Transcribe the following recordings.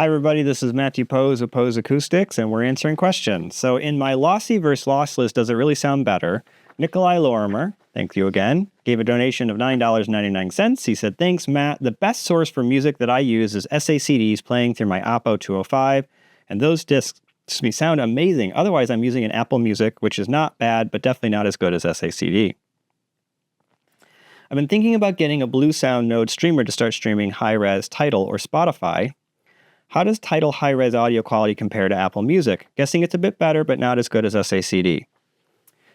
Hi, everybody. This is Matthew Poes of Poes Acoustics, and we're answering questions. So in my lossy versus lossless, does it really sound better? Nikolai Lorimer, thank you again, gave a donation of $9.99. He said, thanks, Matt. The best source for music that I use is SACDs playing through my Oppo 205, and those discs sound amazing. Otherwise, I'm using an Apple Music, which is not bad, but definitely not as good as SACD. I've been thinking about getting a Blue Sound Node streamer to start streaming high-res Tidal or Spotify. How does Tidal high-res audio quality compare to Apple Music? Guessing it's a bit better, but not as good as SACD.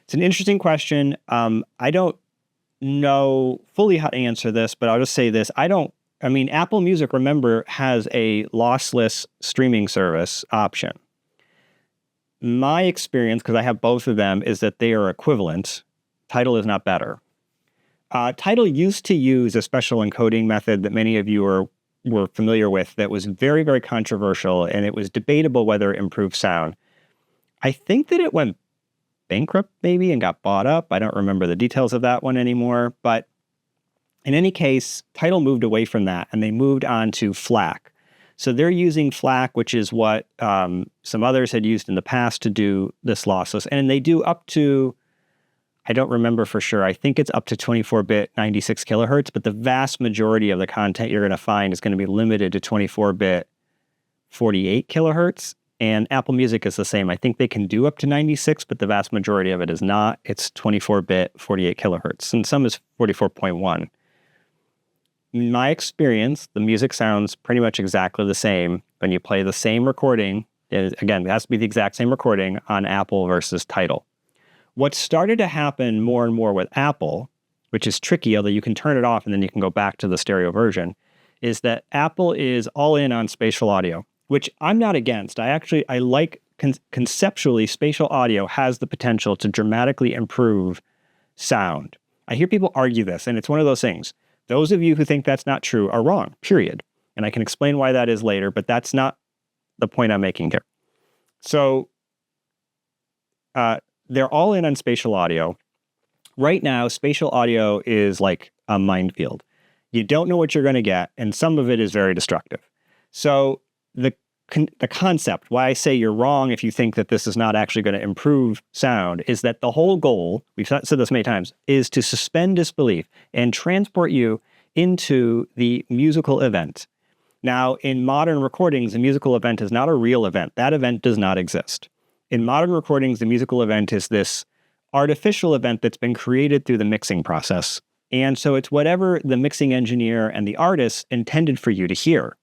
It's an interesting question. I don't know fully how to answer this, but I'll just say this. Apple Music, remember, has a lossless streaming service option. My experience, because I have both of them, is that they are equivalent. Tidal is not better. Tidal used to use a special encoding method that many of you were familiar with that was very, very controversial, and it was debatable whether it improved sound. I think that it went bankrupt maybe and got bought up. I don't remember the details of that one anymore, but in any case, Tidal moved away from that and they moved on to FLAC. So they're using FLAC, which is what some others had used in the past to do this lossless, and they do up to, I don't remember for sure. I think it's up to 24-bit 96 kilohertz, but the vast majority of the content you're going to find is going to be limited to 24-bit 48 kilohertz. And Apple Music is the same. I think they can do up to 96, but the vast majority of it is not. It's 24-bit 48 kilohertz, and some is 44.1. In my experience, the music sounds pretty much exactly the same when you play the same recording. Again, it has to be the exact same recording on Apple versus Tidal. What started to happen more and more with Apple, which is tricky, although you can turn it off and then you can go back to the stereo version, is that Apple is all in on spatial audio, which I'm not against. I like conceptually, spatial audio has the potential to dramatically improve sound. I hear people argue this, and it's one of those things. Those of you who think that's not true are wrong, period. And I can explain why that is later, but that's not the point I'm making here. So, they're all in on spatial audio. Right now, spatial audio is like a minefield. You don't know what you're going to get, and some of it is very destructive. So the concept, why I say you're wrong if you think that this is not actually going to improve sound, is that the whole goal, we've said this many times, is to suspend disbelief and transport you into the musical event. Now, in modern recordings, a musical event is not a real event. That event does not exist. In modern recordings, the musical event is this artificial event that's been created through the mixing process. And so it's whatever the mixing engineer and the artist intended for you to hear.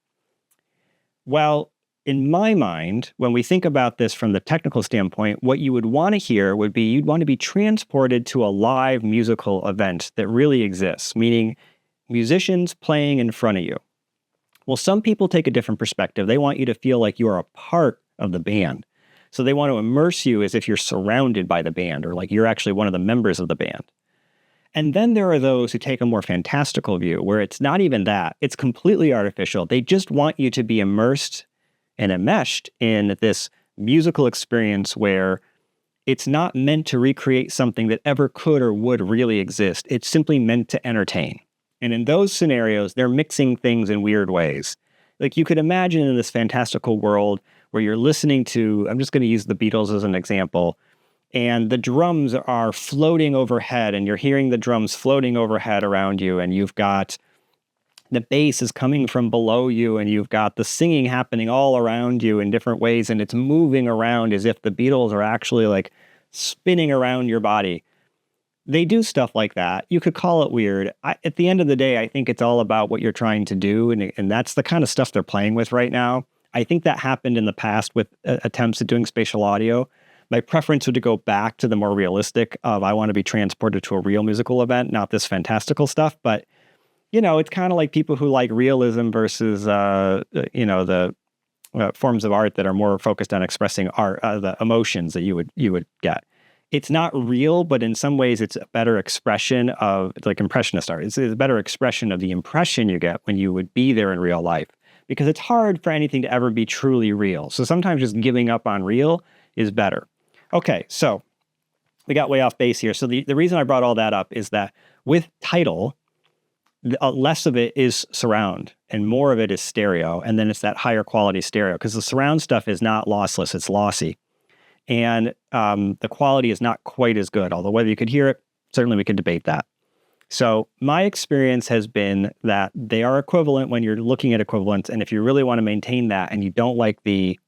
Well, in my mind, when we think about this from the technical standpoint, what you would want to hear would be you'd want to be transported to a live musical event that really exists, meaning musicians playing in front of you. Well, some people take a different perspective. They want you to feel like you are a part of the band. So they want to immerse you as if you're surrounded by the band or like you're actually one of the members of the band. And then there are those who take a more fantastical view where it's not even that. It's completely artificial. They just want you to be immersed and enmeshed in this musical experience where it's not meant to recreate something that ever could or would really exist. It's simply meant to entertain. And in those scenarios, they're mixing things in weird ways. Like you could imagine in this fantastical world where you're listening to, I'm just going to use the Beatles as an example, and the drums are floating overhead, and you're hearing the drums floating overhead around you, and you've got the bass is coming from below you, and you've got the singing happening all around you in different ways, and it's moving around as if the Beatles are actually like spinning around your body. They do stuff like that. You could call it weird. At the end of the day, I think it's all about what you're trying to do, and that's the kind of stuff they're playing with right now. I think that happened in the past with attempts at doing spatial audio. My preference would to go back to the more realistic of I want to be transported to a real musical event, not this fantastical stuff. But, it's kind of like people who like realism versus, the forms of art that are more focused on expressing art, the emotions that you would get. It's not real, but in some ways it's a better expression of, like impressionist art. It's a better expression of the impression you get when you would be there in real life. Because it's hard for anything to ever be truly real. So sometimes just giving up on real is better. Okay, so we got way off base here. So the reason I brought all that up is that with Tidal, less of it is surround and more of it is stereo. And then it's that higher quality stereo because the surround stuff is not lossless, it's lossy. And the quality is not quite as good, although whether you could hear it, certainly we could debate that. So my experience has been that they are equivalent when you're looking at equivalence. And if you really want to maintain that and you don't like the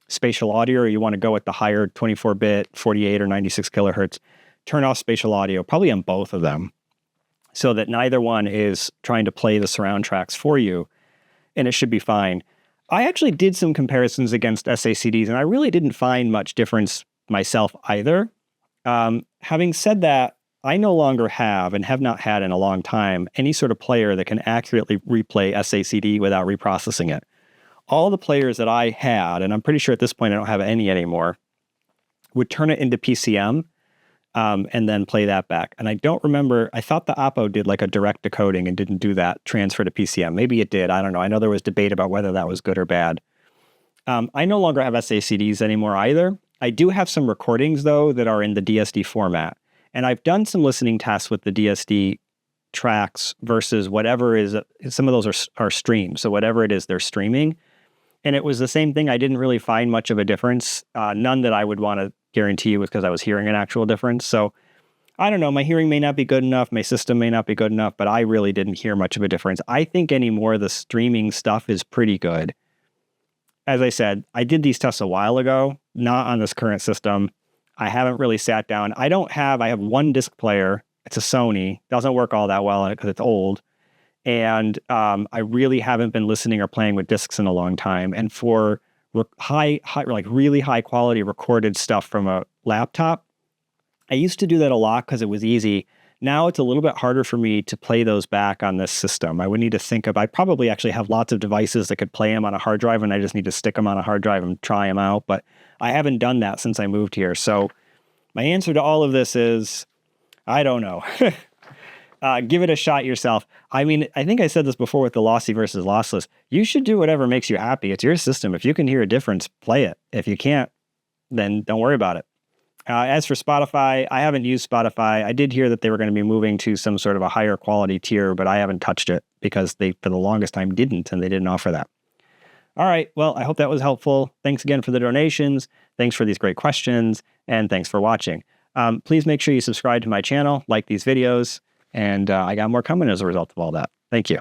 spatial audio, or you want to go with the higher 24-bit, 48 or 96 kilohertz, turn off spatial audio, probably on both of them, so that neither one is trying to play the surround tracks for you, and it should be fine. I actually did some comparisons against SACDs, and I really didn't find much difference myself either. Having said that, I no longer have, and have not had in a long time, any sort of player that can accurately replay SACD without reprocessing it. All the players that I had, and I'm pretty sure at this point I don't have any anymore, would turn it into PCM and then play that back. And I don't remember, I thought the Oppo did like a direct decoding and didn't do that transfer to PCM. Maybe it did, I don't know. I know there was debate about whether that was good or bad. I no longer have SACDs anymore either. I do have some recordings though that are in the DSD format. And I've done some listening tests with the DSD tracks versus whatever is, some of those are streamed. So whatever it is they're streaming. And it was the same thing. I didn't really find much of a difference. None that I would want to guarantee you because I was hearing an actual difference. So I don't know. My hearing may not be good enough. My system may not be good enough, but I really didn't hear much of a difference. I think anymore the streaming stuff is pretty good. As I said, I did these tests a while ago, not on this current system. I haven't really sat down. I have one disc player. It's a Sony. Doesn't work all that well because it's old. And I really haven't been listening or playing with discs in a long time. And for really high quality recorded stuff from a laptop, I used to do that a lot because it was easy. Now it's a little bit harder for me to play those back on this system. I would need to think of, I probably actually have lots of devices that could play them on a hard drive, and I just need to stick them on a hard drive and try them out. But I haven't done that since I moved here. So my answer to all of this is, I don't know. Give it a shot yourself. I mean, I think I said this before with the lossy versus lossless. You should do whatever makes you happy. It's your system. If you can hear a difference, play it. If you can't, then don't worry about it. As for Spotify, I haven't used Spotify. I did hear that they were going to be moving to some sort of a higher quality tier, but I haven't touched it because they, for the longest time, didn't, and they didn't offer that. All right. Well, I hope that was helpful. Thanks again for the donations. Thanks for these great questions, and thanks for watching. Please make sure you subscribe to my channel, like these videos, and I got more coming as a result of all that. Thank you.